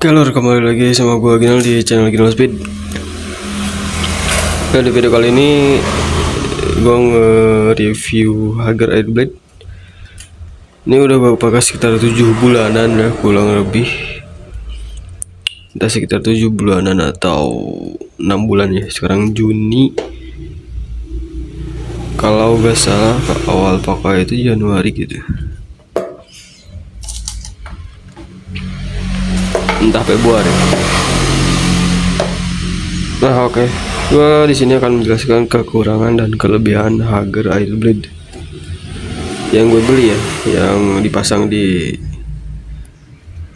Halo, kembali lagi sama gue Ginal di channel Ginal Speed. Nah, di video kali ini gue nge-review Hager Airblade. Ini udah gue pakai sekitar 7 bulanan ya, kurang lebih. Entah sekitar 7 bulanan atau 6 bulan ya. Sekarang Juni. Kalau gak salah awal pakai itu Januari gitu. Entah Februari. Nah, oke. Gua di sini akan menjelaskan kekurangan dan kelebihan Hager Airblade yang gue beli ya, yang dipasang di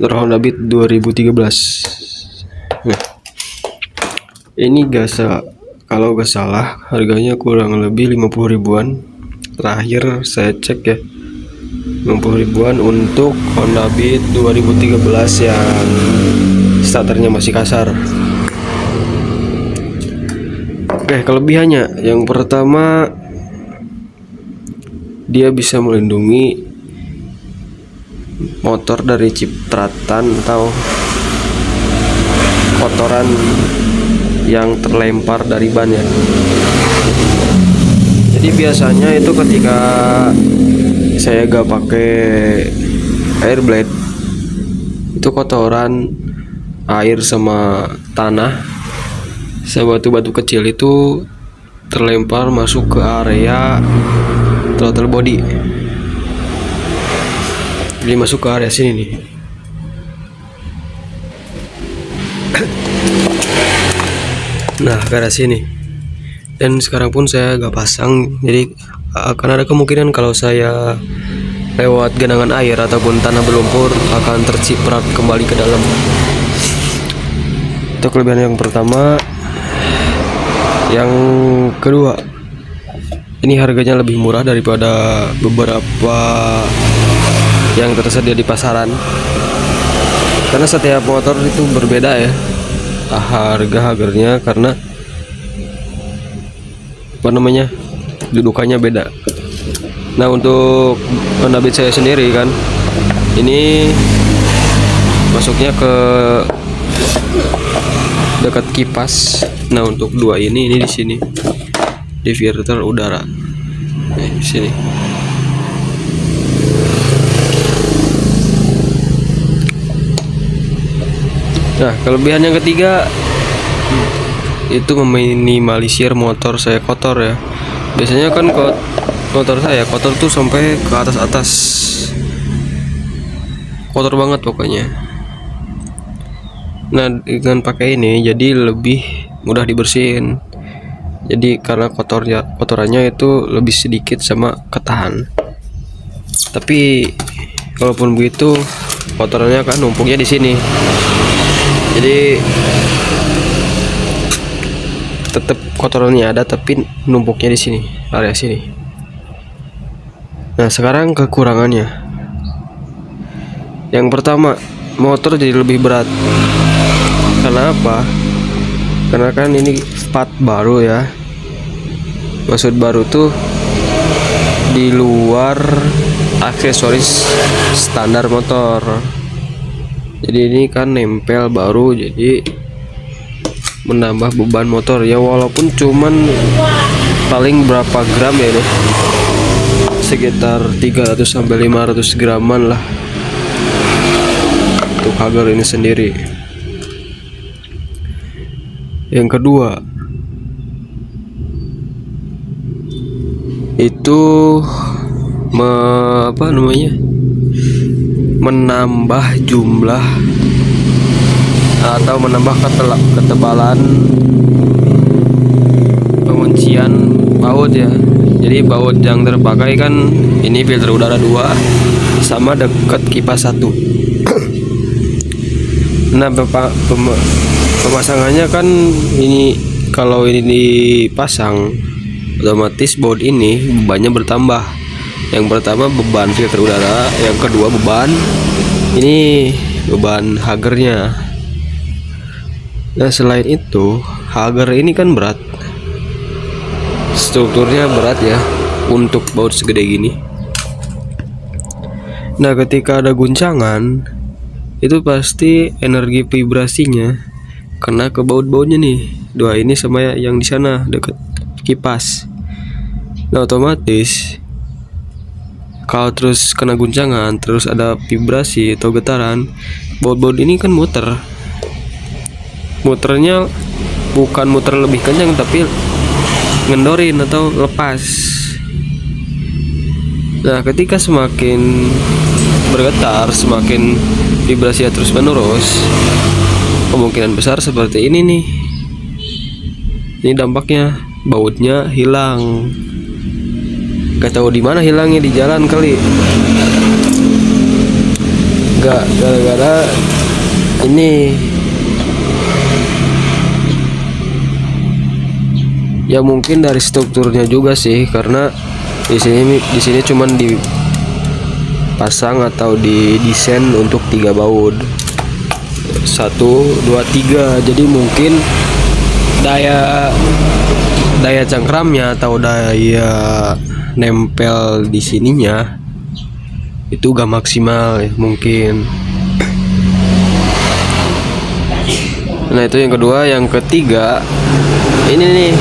Honda Beat 2013. Nah, ini kalau gak salah harganya kurang lebih 50 ribuan. Terakhir saya cek ya, 50 ribuan untuk Honda Beat 2013 yang starternya masih kasar. Oke, kelebihannya yang pertama, dia bisa melindungi motor dari cipratan atau kotoran yang terlempar dari ban ya. Jadi biasanya itu ketika saya gak pakai Airblade, itu kotoran air sama tanah sama batu-batu kecil itu terlempar masuk ke area throttle body. Jadi masuk ke area sini nih. Nah, ke arah sini. Dan sekarang pun saya gak pasang, jadi akan ada kemungkinan kalau saya lewat genangan air ataupun tanah berlumpur akan terciprat kembali ke dalam. Itu kelebihan yang pertama. Yang kedua, ini harganya lebih murah daripada beberapa yang tersedia di pasaran, karena setiap motor itu berbeda ya harga-harganya, karena dudukannya beda. Nah, untuk Honda Beat saya sendiri kan, ini masuknya ke dekat kipas. Nah, untuk dua ini di sini di filter udara. Di sini. Nah, kelebihan yang ketiga itu meminimalisir motor saya kotor ya. Biasanya kan motor saya kotor tuh sampai ke atas, kotor banget pokoknya. Nah, dengan pakai ini jadi lebih mudah dibersihin. Jadi karena kotorannya itu lebih sedikit sama ketahan. Tapi walaupun begitu kotorannya kan numpuknya di sini. Jadi tetap kotorannya ada tapi numpuknya di sini, area sini. Nah, sekarang kekurangannya. Yang pertama, motor jadi lebih berat. Kenapa? Karena kan ini part baru ya. Maksud baru tuh di luar aksesoris standar motor. Jadi ini kan nempel baru, jadi menambah beban motor ya, walaupun cuman paling berapa gram ya ini, sekitar 300 sampai 500 graman lah untuk Hager ini sendiri. Yang kedua itu menambah jumlah atau menambah ketebalan penguncian baut ya. Jadi baut yang terpakai kan ini filter udara 2 sama dekat kipas 1. Nah, pemasangannya kan ini, kalau ini dipasang otomatis baut ini bebannya bertambah. Yang pertama beban filter udara, yang kedua beban Hagernya. Nah, selain itu Hager ini kan berat, strukturnya berat ya untuk baut segede gini. Nah, ketika ada guncangan itu pasti energi vibrasinya kena ke baut-bautnya nih, dua ini sama yang di sana dekat kipas. Nah otomatis kalau terus kena guncangan, terus ada vibrasi atau getaran, baut-baut ini kan muternya bukan muter lebih kencang tapi ngendorin atau lepas. Nah ketika semakin bergetar, semakin vibrasi terus menerus, kemungkinan besar seperti ini nih. Ini dampaknya, bautnya hilang. Gak tahu di mana hilangnya, di jalan kali. Gak gara-gara ini. Ya mungkin dari strukturnya juga sih, karena di sini cuman dipasang atau didesain untuk 3 baut. 1, 2, 3. Jadi mungkin daya cengkramnya atau daya nempel di sininya itu gak maksimal ya, mungkin. Nah itu yang kedua. Yang ketiga ini nih,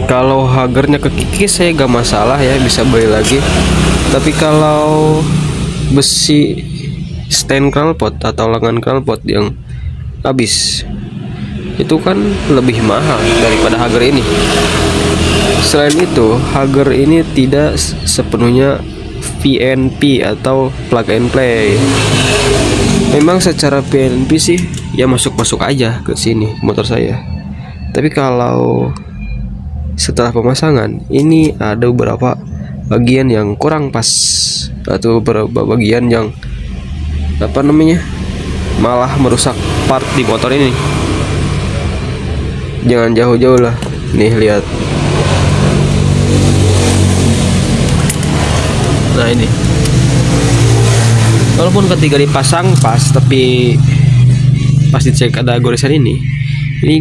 kalau hagernya kekikis saya gak masalah ya, bisa beli lagi. Tapi kalau besi stand knalpot atau lengan knalpot yang habis, itu kan lebih mahal daripada hager ini. Selain itu, hager ini tidak sepenuhnya PNP atau plug and play. Memang secara PNP sih ya masuk-masuk aja ke sini motor saya. Tapi kalau setelah pemasangan ini ada beberapa bagian yang kurang pas, atau beberapa bagian yang malah merusak part di motor ini. Jangan jauh-jauh lah, nih lihat. Nah ini, walaupun ketika dipasang pas, tapi pas dicek ada goresan ini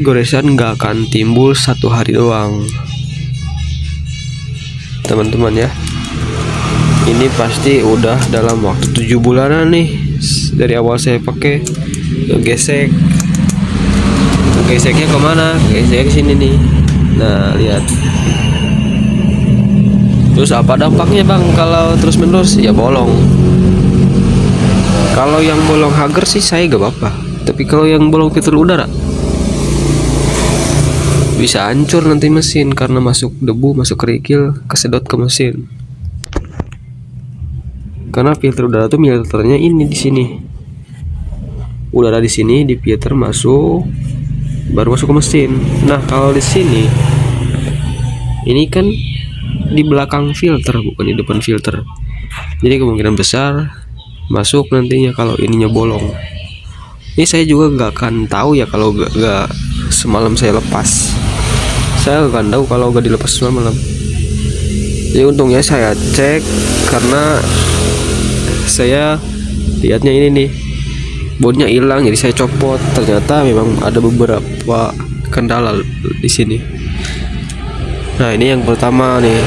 goresan nggak akan timbul 1 hari doang, teman-teman ya. Ini pasti udah dalam waktu 7 bulanan nih dari awal saya pakai. Geseknya kemana? Gesek sini nih. Nah lihat. Terus apa dampaknya bang kalau terus menerus? Ya bolong. Kalau yang bolong hager sih saya gak apa-apa, tapi kalau yang bolong filter udara bisa hancur nanti mesin karena masuk debu, masuk kerikil, kesedot ke mesin. Karena filter udara tuh filternya ini di sini. Udara di sini di filter masuk, baru masuk ke mesin. Nah kalau di sini ini kan di belakang filter, bukan di depan filter. Jadi kemungkinan besar masuk nantinya kalau ininya bolong. Ini saya juga nggak akan tahu ya kalau gak semalam saya lepas. Saya nggak tahu kalau gak dilepas semalam. Jadi untungnya saya cek, karena saya lihatnya ini nih, bautnya hilang, jadi saya copot. Ternyata memang ada beberapa kendala di sini. Nah ini yang pertama nih.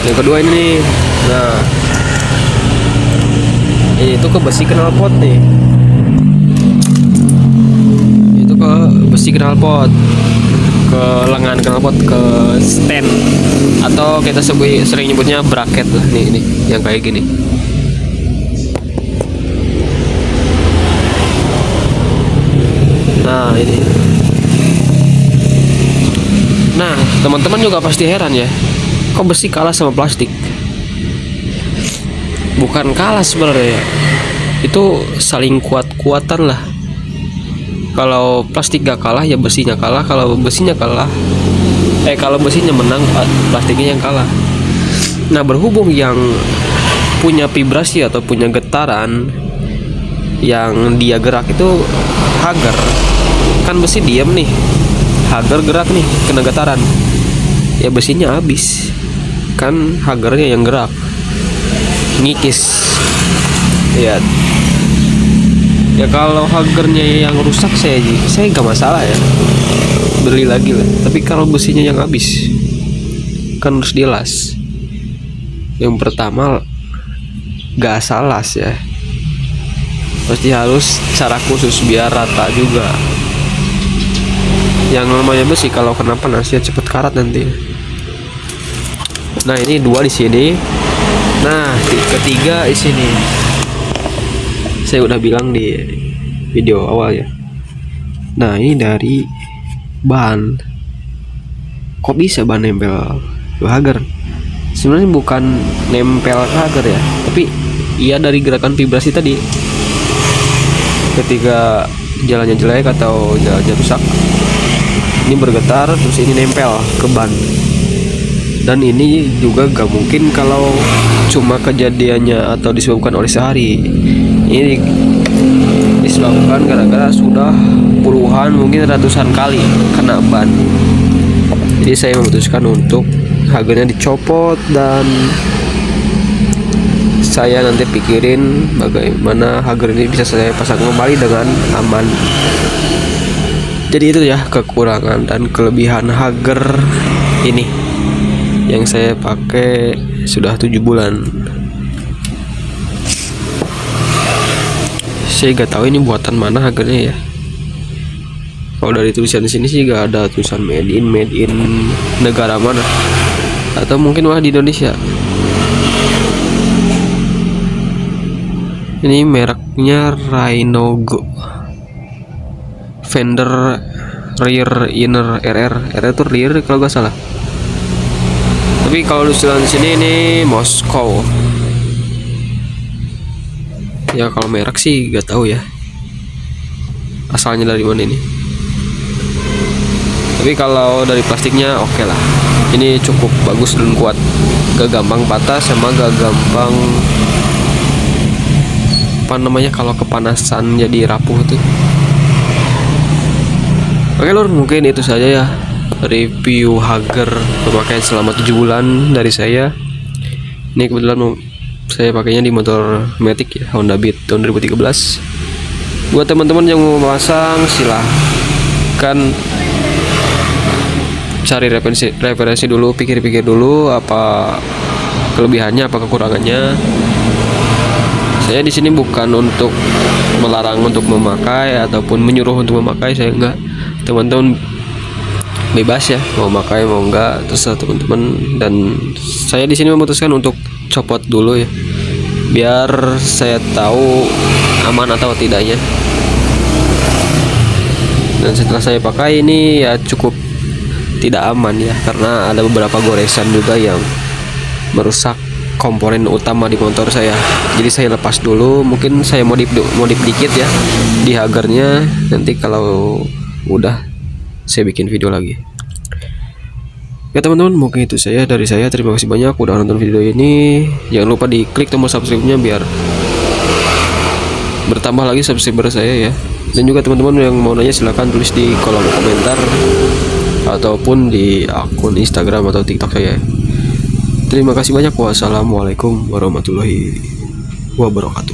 Yang kedua ini nih. Nah ini tuh ke besi knalpot nih. Itu ke besi knalpot, ke lengan knalpot, ke stand, atau kita sering nyebutnya bracket lah. Nih ini yang kayak gini. Nah ini. Nah teman-teman juga pasti heran ya, kok besi kalah sama plastik? Bukan kalah sebenarnya, itu saling kuat-kuatan lah. Kalau plastik gak kalah ya besinya kalah. Kalau besinya menang, plastiknya yang kalah. Nah berhubung yang punya vibrasi atau punya getaran yang dia gerak itu hager, kan besi diam nih, hager gerak nih, kena getaran, ya besinya habis, kan hagernya yang gerak, ngikis. Ya kalau hagernya yang rusak saya gak masalah ya, beli lagi lah. Tapi kalau besinya yang habis, kan harus dilas. Yang pertama gas las ya, pasti harus cara khusus biar rata juga. Yang namanya besi kalau kena panas ya cepet karat nanti. Nah ini 2 di sini. Nah ketiga di sini. Saya udah bilang di video awal ya. Nah ini dari ban. Kok bisa ban nempel ke hager? Sebenarnya bukan nempel ke hager ya, tapi iya dari gerakan vibrasi tadi. Ketika jalannya jelek atau jalannya rusak, ini bergetar terus ini nempel ke ban. Dan ini juga gak mungkin kalau cuma kejadiannya atau disebabkan oleh sehari. Ini disebabkan gara-gara sudah puluhan mungkin ratusan kali kena ban. Jadi saya memutuskan untuk hagernya dicopot dan saya nanti pikirin bagaimana hager ini bisa saya pasang kembali dengan aman. Jadi itu ya kekurangan dan kelebihan hager ini yang saya pakai sudah 7 bulan. Saya gak tahu ini buatan mana hagernya ya. Kalau dari tulisan di sini sih gak ada tulisan made in negara mana, atau mungkin malah di Indonesia. Ini mereknya Rhinogo, Fender Rear Inner RR itu rear kalau gak salah. Tapi kalau tulisan di sini ini Moskow. Ya kalau merek sih gak tahu ya asalnya dari mana ini. Tapi kalau dari plastiknya oke lah. Ini cukup bagus dan kuat. Gak gampang patah sama gak gampang apa namanya kalau kepanasan jadi rapuh tuh. Oke lor, mungkin itu saja ya review hager pemakaian selama 7 bulan dari saya. Ini kebetulan saya pakainya di motor Matic ya, Honda Beat tahun 2013. Buat teman-teman yang mau pasang silahkan cari referensi dulu, pikir-pikir dulu apa kelebihannya, apa kekurangannya. Saya di sini bukan untuk melarang untuk memakai ataupun menyuruh untuk memakai, saya enggak. Teman-teman bebas ya, mau pakai mau enggak terserah teman-teman. Dan saya di sini memutuskan untuk copot dulu ya, biar saya tahu aman atau tidaknya. Dan setelah saya pakai ini ya cukup tidak aman ya, karena ada beberapa goresan juga yang merusak komponen utama di motor saya. Jadi saya lepas dulu, mungkin saya modif dikit ya di hagernya. Nanti kalau udah saya bikin video lagi. Ya teman-teman, mungkin itu saya dari saya. Terima kasih banyak udah nonton video ini. Jangan lupa diklik tombol subscribe-nya biar bertambah lagi subscriber saya ya. Dan juga teman-teman yang mau nanya silahkan tulis di kolom komentar ataupun di akun Instagram atau TikTok saya. Terima kasih banyak. Wassalamualaikum warahmatullahi wabarakatuh.